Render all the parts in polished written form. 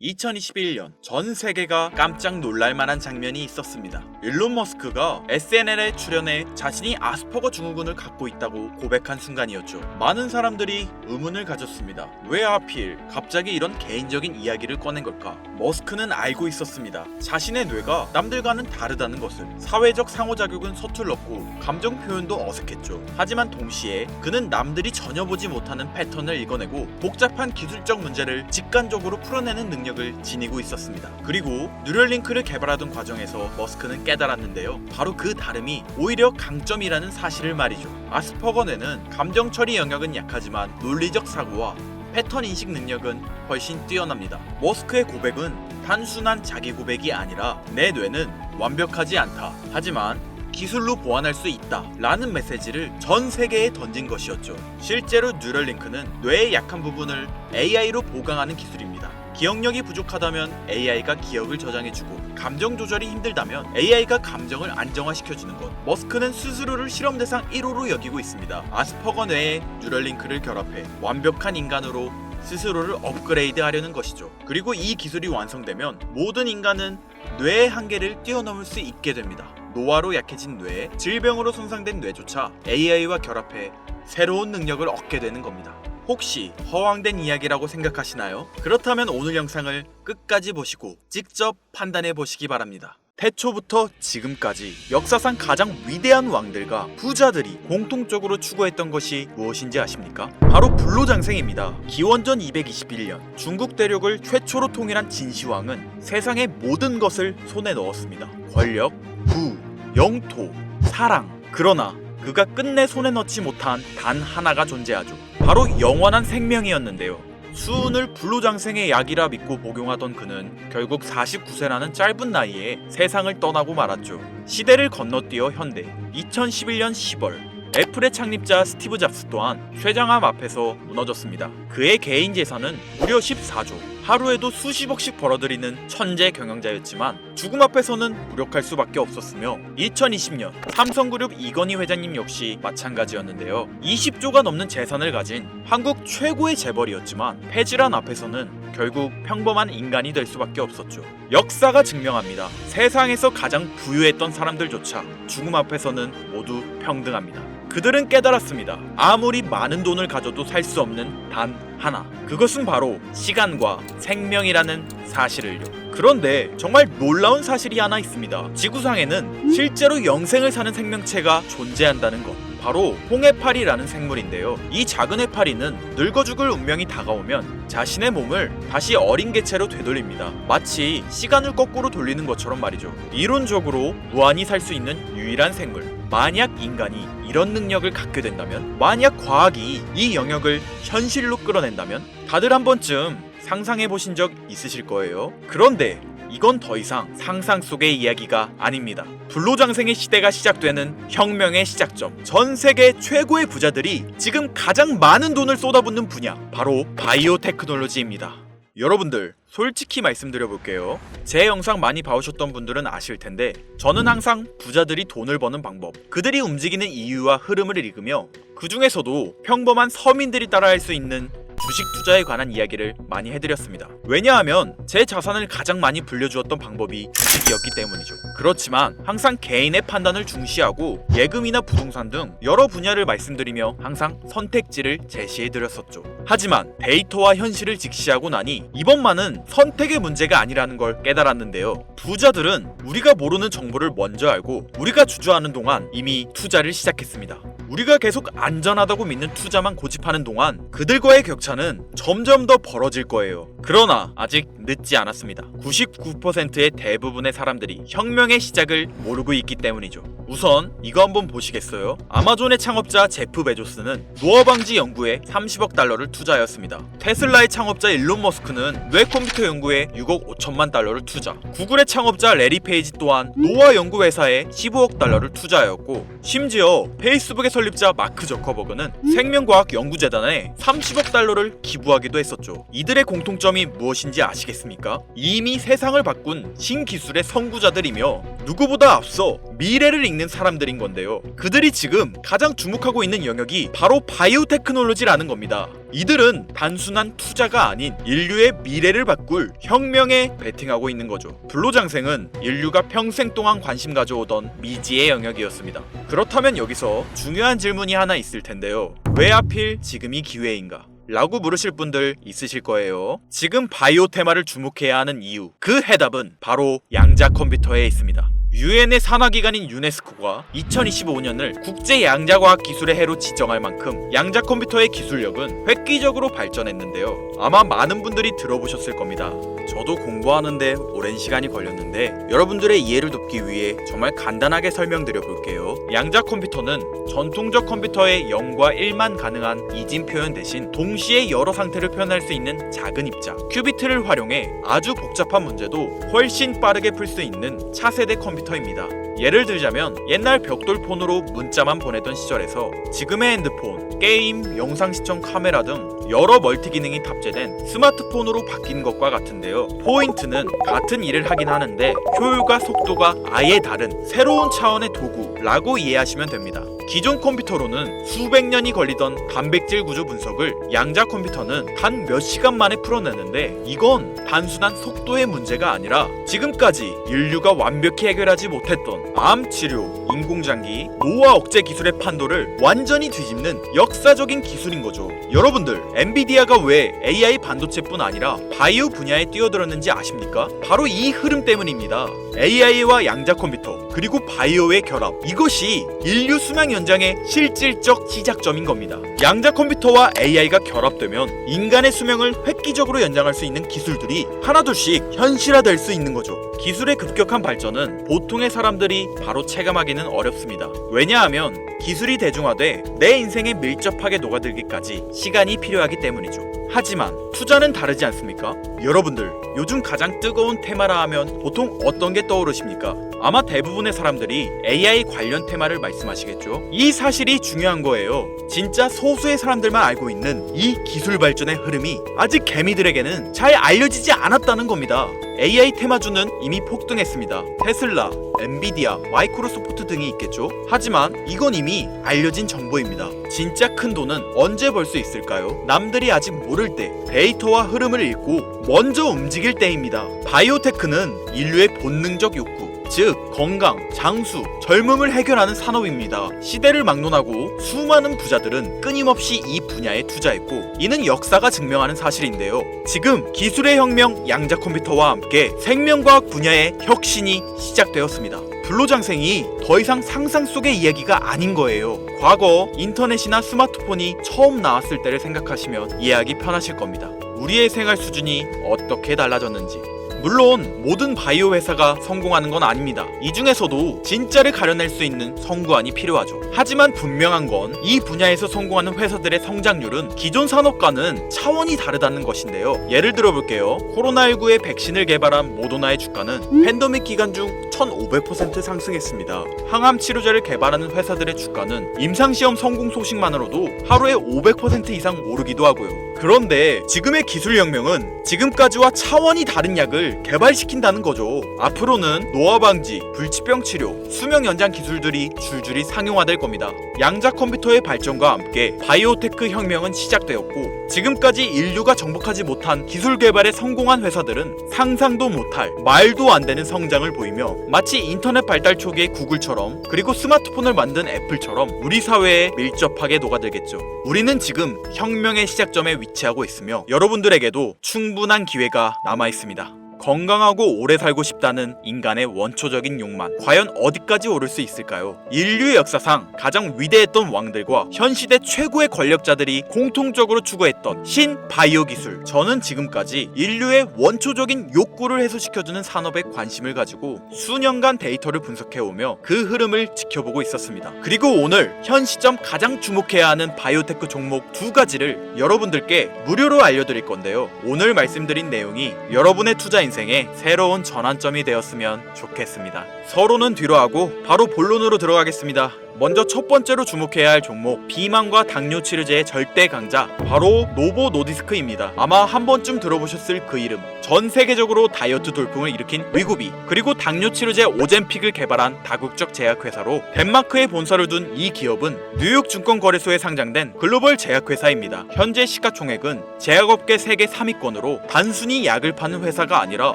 2021년 전 세계가 깜짝 놀랄만한 장면이 있었습니다. 일론 머스크가 SNL에 출연해 자신이 아스퍼거 증후군을 갖고 있다고 고백한 순간이었죠. 많은 사람들이 의문을 가졌습니다. 왜 하필 갑자기 이런 개인적인 이야기를 꺼낸 걸까? 머스크는 알고 있었습니다. 자신의 뇌가 남들과는 다르다는 것을. 사회적 상호작용은 서툴렀고 감정 표현도 어색했죠. 하지만 동시에 그는 남들이 전혀 보지 못하는 패턴을 읽어내고 복잡한 기술적 문제를 직관적으로 풀어내는 능력을 지니고 있었습니다. 그리고 뉴럴링크를 개발하던 과정에서 머스크는 깨달았는데요. 바로 그 다름이 오히려 강점이라는 사실을 말이죠. 아스퍼거 뇌는 감정 처리 영역은 약하지만 논리적 사고와 패턴 인식 능력은 훨씬 뛰어납니다. 머스크의 고백은 단순한 자기 고백이 아니라 내 뇌는 완벽하지 않다. 하지만 기술로 보완할 수 있다 라는 메시지를 전 세계에 던진 것이었죠. 실제로 뉴럴링크는 뇌의 약한 부분을 AI로 보강하는 기술입니다. 기억력이 부족하다면 AI가 기억을 저장해주고 감정 조절이 힘들다면 AI가 감정을 안정화시켜주는 것. 머스크는 스스로를 실험 대상 1호로 여기고 있습니다. 아스퍼거 뇌에 뉴럴링크를 결합해 완벽한 인간으로 스스로를 업그레이드하려는 것이죠. 그리고 이 기술이 완성되면 모든 인간은 뇌의 한계를 뛰어넘을 수 있게 됩니다. 노화로 약해진 뇌, 질병으로 손상된 뇌조차 AI와 결합해 새로운 능력을 얻게 되는 겁니다. 혹시 허황된 이야기라고 생각하시나요? 그렇다면 오늘 영상을 끝까지 보시고 직접 판단해 보시기 바랍니다. 태초부터 지금까지 역사상 가장 위대한 왕들과 부자들이 공통적으로 추구했던 것이 무엇인지 아십니까? 바로 불로장생입니다. 기원전 221년 중국 대륙을 최초로 통일한 진시황은 세상의 모든 것을 손에 넣었습니다. 권력, 부, 영토, 사랑. 그러나 그가 끝내 손에 넣지 못한 단 하나가 존재하죠. 바로 영원한 생명이었는데요. 수은을 불로장생의 약이라 믿고 복용하던 그는 결국 49세라는 짧은 나이에 세상을 떠나고 말았죠. 시대를 건너뛰어 현대 2011년 10월 애플의 창립자 스티브 잡스 또한 쇠장암 앞에서 무너졌습니다. 그의 개인 재산은 무려 14조, 하루에도 수십억씩 벌어들이는 천재 경영자였지만 죽음 앞에서는 무력할 수밖에 없었으며 2020년 삼성그룹 이건희 회장님 역시 마찬가지였는데요. 20조가 넘는 재산을 가진 한국 최고의 재벌이었지만 폐질환 앞에서는 결국 평범한 인간이 될 수밖에 없었죠. 역사가 증명합니다. 세상에서 가장 부유했던 사람들조차 죽음 앞에서는 모두 평등합니다. 그들은 깨달았습니다. 아무리 많은 돈을 가져도 살 수 없는 단 하나. 그것은 바로 시간과 생명이라는 사실을요. 그런데 정말 놀라운 사실이 하나 있습니다. 지구상에는 실제로 영생을 사는 생명체가 존재한다는 것. 바로 홍해파리라는 생물인데요. 이 작은 해파리는 늙어 죽을 운명이 다가오면 자신의 몸을 다시 어린 개체로 되돌립니다. 마치 시간을 거꾸로 돌리는 것처럼 말이죠. 이론적으로 무한히 살 수 있는 유일한 생물. 만약 인간이 이런 능력을 갖게 된다면, 만약 과학이 이 영역을 현실로 끌어낸다면 다들 한 번쯤 상상해 보신 적 있으실 거예요. 그런데 이건 더 이상 상상 속의 이야기가 아닙니다. 불로장생의 시대가 시작되는 혁명의 시작점. 전 세계 최고의 부자들이 지금 가장 많은 돈을 쏟아붓는 분야, 바로 바이오 테크놀로지입니다. 여러분들 솔직히 말씀드려볼게요. 제 영상 많이 봐오셨던 분들은 아실 텐데 저는 항상 부자들이 돈을 버는 방법, 그들이 움직이는 이유와 흐름을 읽으며 그 중에서도 평범한 서민들이 따라할 수 있는 주식 투자에 관한 이야기를 많이 해드렸습니다. 왜냐하면 제 자산을 가장 많이 불려주었던 방법이 주식이었기 때문이죠. 그렇지만 항상 개인의 판단을 중시하고 예금이나 부동산 등 여러 분야를 말씀드리며 항상 선택지를 제시해드렸었죠. 하지만 데이터와 현실을 직시하고 나니 이번만은 선택의 문제가 아니라는 걸 깨달았는데요. 부자들은 우리가 모르는 정보를 먼저 알고 우리가 주저하는 동안 이미 투자를 시작했습니다. 우리가 계속 안전하다고 믿는 투자만 고집하는 동안 그들과의 격차는 점점 더 벌어질 거예요. 그러나 아직 늦지 않았습니다. 99%의 대부분의 사람들이 혁명의 시작을 모르고 있기 때문이죠. 우선 이거 한번 보시겠어요? 아마존의 창업자 제프 베조스는 노화 방지 연구에 30억 달러를 투자하였습니다. 테슬라의 창업자 일론 머스크는 뇌 컴퓨터 연구에 6억 5천만 달러를 투자. 구글의 창업자 레리 페이지 또한 노화 연구 회사에 15억 달러를 투자하였고, 심지어 페이스북의 설립자 마크 저커버그는 생명과학 연구재단에 30억 달러를 기부하기도 했었죠. 이들의 공통점이 무엇인지 아시겠습니까? 이미 세상을 바꾼 신기술의 선구자들이며 누구보다 앞서 미래를 읽는 사람들인 건데요. 그들이 지금 가장 주목하고 있는 영역이 바로 바이오 테크놀로지라는 겁니다. 이들은 단순한 투자가 아닌 인류의 미래를 바꿀 혁명에 베팅하고 있는 거죠. 불로장생은 인류가 평생 동안 관심 가져오던 미지의 영역이었습니다. 그렇다면 여기서 중요한 질문이 하나 있을 텐데요. 왜 하필 지금이 기회인가? 라고 물으실 분들 있으실 거예요. 지금 바이오 테마를 주목해야 하는 이유, 그 해답은 바로 양자 컴퓨터에 있습니다. 유엔의 산하기관인 유네스코가 2025년을 국제 양자과학 기술의 해로 지정할 만큼 양자 컴퓨터의 기술력은 획기적으로 발전했는데요. 아마 많은 분들이 들어보셨을 겁니다. 저도 공부하는데 오랜 시간이 걸렸는데 여러분들의 이해를 돕기 위해 정말 간단하게 설명드려 볼게요. 양자 컴퓨터는 전통적 컴퓨터의 0과 1만 가능한 이진 표현 대신 동시에 여러 상태를 표현할 수 있는 작은 입자 큐비트를 활용해 아주 복잡한 문제도 훨씬 빠르게 풀 수 있는 차세대 컴퓨터입니다. 예를 들자면 옛날 벽돌폰으로 문자만 보내던 시절에서 지금의 핸드폰, 게임, 영상 시청 카메라 등 여러 멀티 기능이 탑재된 스마트폰으로 바뀐 것과 같은데요. 포인트는 같은 일을 하긴 하는데 효율과 속도가 아예 다른 새로운 차원의 도구라고 이해하시면 됩니다. 기존 컴퓨터로는 수백 년이 걸리던 단백질 구조 분석을 양자 컴퓨터는 단 몇 시간 만에 풀어내는데 이건 단순한 속도의 문제가 아니라 지금까지 인류가 완벽히 해결하지 못했던 암 치료, 인공장기, 노화 억제 기술의 판도를 완전히 뒤집는 역사적인 기술인 거죠. 여러분들, 엔비디아가 왜 AI 반도체뿐 아니라 바이오 분야에 뛰어들었는지 아십니까? 바로 이 흐름 때문입니다. AI와 양자 컴퓨터 그리고 바이오의 결합, 이것이 인류 수명 연장의 실질적 시작점인 겁니다. 양자 컴퓨터와 AI가 결합되면 인간의 수명을 획기적으로 연장할 수 있는 기술들이 하나둘씩 현실화될 수 있는 거죠. 기술의 급격한 발전은 보통의 사람들이 바로 체감하기는 어렵습니다. 왜냐하면 기술이 대중화돼 내 인생에 밀접하게 녹아들기까지 시간이 필요하기 때문이죠. 하지만 투자는 다르지 않습니까? 여러분들, 요즘 가장 뜨거운 테마라 하면 보통 어떤 게 떠오르십니까? 아마 대부분의 사람들이 AI 관련 테마를 말씀하시겠죠? 이 사실이 중요한 거예요. 진짜 소수의 사람들만 알고 있는 이 기술 발전의 흐름이 아직 개미들에게는 잘 알려지지 않았다는 겁니다. AI 테마주는 이미 폭등했습니다. 테슬라, 엔비디아, 마이크로소프트 등이 있겠죠? 하지만 이건 이미 알려진 정보입니다. 진짜 큰 돈은 언제 벌 수 있을까요? 남들이 아직 모를 때 데이터와 흐름을 읽고 먼저 움직일 때입니다. 바이오테크는 인류의 본능적 욕구, 즉 건강, 장수, 젊음을 해결하는 산업입니다. 시대를 막론하고 수많은 부자들은 끊임없이 이 분야에 투자했고 이는 역사가 증명하는 사실인데요. 지금 기술의 혁명 양자 컴퓨터와 함께 생명과학 분야의 혁신이 시작되었습니다. 불로장생이 더 이상 상상 속의 이야기가 아닌 거예요. 과거 인터넷이나 스마트폰이 처음 나왔을 때를 생각하시면 이해하기 편하실 겁니다. 우리의 생활 수준이 어떻게 달라졌는지. 물론 모든 바이오 회사가 성공하는 건 아닙니다. 이 중에서도 진짜를 가려낼 수 있는 성구안이 필요하죠. 하지만 분명한 건 이 분야에서 성공하는 회사들의 성장률은 기존 산업과는 차원이 다르다는 것인데요. 예를 들어 볼게요. 코로나19의 백신을 개발한 모더나의 주가는 팬데믹 기간 중 1500% 상승했습니다. 항암 치료제를 개발하는 회사들의 주가는 임상시험 성공 소식만으로도 하루에 500% 이상 오르기도 하고요. 그런데 지금의 기술 혁명은 지금까지와 차원이 다른 약을 개발시킨다는 거죠. 앞으로는 노화 방지, 불치병 치료, 수명 연장 기술들이 줄줄이 상용화될 겁니다. 양자 컴퓨터의 발전과 함께 바이오테크 혁명은 시작되었고 지금까지 인류가 정복하지 못한 기술 개발에 성공한 회사들은 상상도 못할 말도 안 되는 성장을 보이며 마치 인터넷 발달 초기의 구글처럼 그리고 스마트폰을 만든 애플처럼 우리 사회에 밀접하게 녹아들겠죠. 우리는 지금 혁명의 시작점에 위치하고 있으며 여러분들에게도 충분한 기회가 남아 있습니다. 건강하고 오래 살고 싶다는 인간의 원초적인 욕망, 과연 어디까지 오를 수 있을까요? 인류의 역사상 가장 위대했던 왕들과 현 시대 최고의 권력자들이 공통적으로 추구했던 신바이오 기술. 저는 지금까지 인류의 원초적인 욕구를 해소시켜주는 산업에 관심을 가지고 수년간 데이터를 분석해오며 그 흐름을 지켜보고 있었습니다. 그리고 오늘 현 시점 가장 주목해야 하는 바이오테크 종목 두 가지를 여러분들께 무료로 알려드릴 건데요. 오늘 말씀드린 내용이 여러분의 투자 인생의 새로운 전환점이 되었으면 좋겠습니다. 서론은 뒤로 하고 바로 본론으로 들어가겠습니다. 먼저 첫 번째로 주목해야 할 종목, 비만과 당뇨 치료제의 절대 강자, 바로 노보 노디스크입니다. 아마 한 번쯤 들어보셨을 그 이름. 전 세계적으로 다이어트 돌풍을 일으킨 위고비, 그리고 당뇨 치료제 오젬픽을 개발한 다국적 제약회사로 덴마크에 본사를 둔 이 기업은 뉴욕 증권거래소에 상장된 글로벌 제약회사입니다. 현재 시가총액은 제약업계 세계 3위권으로 단순히 약을 파는 회사가 아니라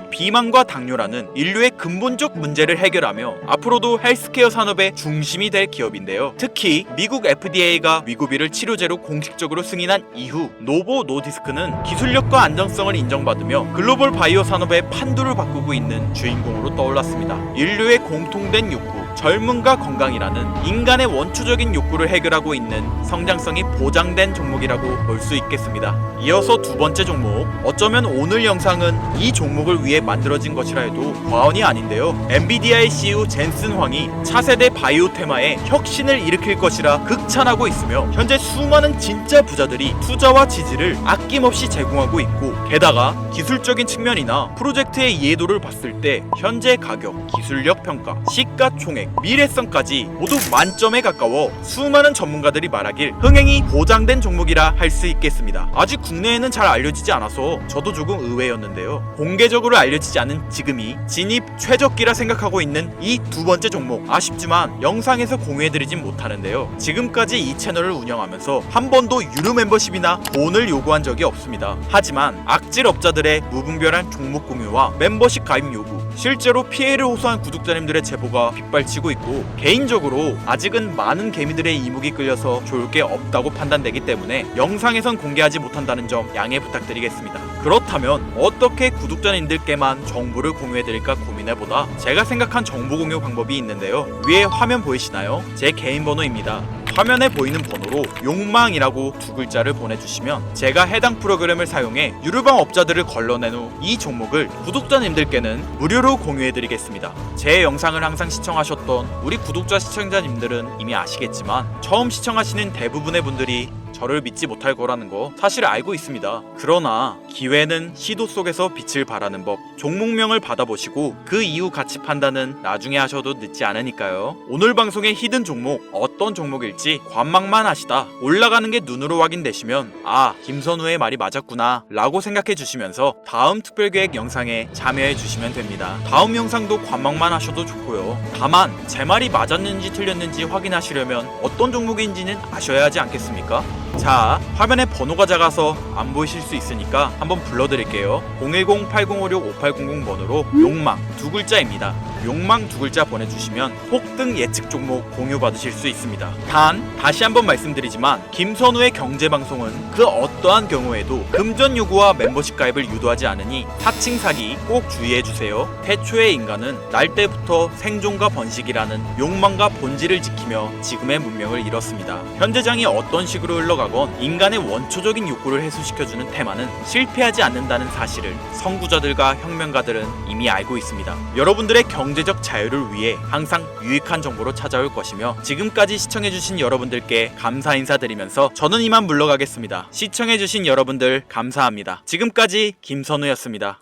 비만과 당뇨라는 인류의 근본적 문제를 해결하며 앞으로도 헬스케어 산업의 중심이 될 기업인데요. 특히 미국 FDA가 위고비를 치료제로 공식적으로 승인한 이후 노보 노디스크는 기술력과 안정성을 인정받으며 글로벌 바이오 산업의 판도를 바꾸고 있는 주인공으로 떠올랐습니다. 인류의 공통된 욕구, 젊음과 건강이라는 인간의 원초적인 욕구를 해결하고 있는 성장성이 보장된 종목이라고 볼 수 있겠습니다. 이어서 두 번째 종목, 어쩌면 오늘 영상은 이 종목을 위해 만들어진 것이라 해도 과언이 아닌데요. 엔비디아의 CEO 젠슨 황이 차세대 바이오 테마에 혁신을 일으킬 것이라 극찬하고 있으며 현재 수많은 진짜 부자들이 투자와 지지를 아낌없이 제공하고 있고, 게다가 기술적인 측면이나 프로젝트의 이해도를 봤을 때 현재 가격, 기술력 평가, 시가총액, 미래성까지 모두 만점에 가까워 수많은 전문가들이 말하길 흥행이 보장된 종목이라 할 수 있겠습니다. 아직 국내에는 잘 알려지지 않아서 저도 조금 의외였는데요. 공개적으로 알려지지 않은 지금이 진입 최적기라 생각하고 있는 이 두 번째 종목, 아쉽지만 영상에서 공유해드리진 못하는데요. 지금까지 이 채널을 운영하면서 한 번도 유료 멤버십이나 돈을 요구한 적이 없습니다. 하지만 악질 업자들의 무분별한 종목 공유와 멤버십 가입 요구, 실제로 피해를 호소한 구독자님들의 제보가 빗발치고 있고, 개인적으로 아직은 많은 개미들의 이목이 끌려서 좋을 게 없다고 판단되기 때문에 영상에선 공개하지 못한다는 점 양해 부탁드리겠습니다. 그렇다면 어떻게 구독자님들께만 정보를 공유해드릴까 고민해보다 제가 생각한 정보 공유 방법이 있는데요. 위에 화면 보이시나요? 제 개인 번호입니다. 화면에 보이는 번호로 욕망이라고 두 글자를 보내주시면 제가 해당 프로그램을 사용해 유료방 업자들을 걸러낸 후 이 종목을 구독자님들께는 무료로 공유해드리겠습니다. 제 영상을 항상 시청하셨던 우리 구독자 시청자님들은 이미 아시겠지만 처음 시청하시는 대부분의 분들이 저를 믿지 못할 거라는 거 사실 알고 있습니다. 그러나 기회는 시도 속에서 빛을 발하는 법, 종목명을 받아보시고 그 이후 가치 판단은 나중에 하셔도 늦지 않으니까요. 오늘 방송의 히든 종목, 어떤 종목일지 관망만 하시다 올라가는 게 눈으로 확인되시면 아, 김선우의 말이 맞았구나 라고 생각해 주시면서 다음 특별계획 영상에 참여해 주시면 됩니다. 다음 영상도 관망만 하셔도 좋고요. 다만 제 말이 맞았는지 틀렸는지 확인하시려면 어떤 종목인지는 아셔야 하지 않겠습니까? 자, 화면에 번호가 작아서 안 보이실 수 있으니까 한번 불러드릴게요. 010-8056-5800 번호로 욕망 두 글자입니다. 욕망 두 글자 보내주시면 폭등 예측 종목 공유 받으실 수 있습니다. 단 다시 한번 말씀드리지만 김선우의 경제방송은 그 어떠한 경우에도 금전 요구와 멤버십 가입을 유도하지 않으니 사칭 사기 꼭 주의해주세요. 태초의 인간은 날 때부터 생존과 번식이라는 욕망과 본질을 지키며 지금의 문명을 이뤘습니다. 현재장이 어떤 식으로 흘러가건 인간의 원초적인 욕구를 해소시켜주는 테마는 실패하지 않는다는 사실을 선구자들과 혁명가들은 이미 알고 있습니다. 여러분들의 경제적 자유를 위해 항상 유익한 정보로 찾아올 것이며, 지금까지 시청해주신 여러분들께 감사 인사드리면서 저는 이만 물러가겠습니다. 시청해주신 여러분들 감사합니다. 지금까지 김선우였습니다.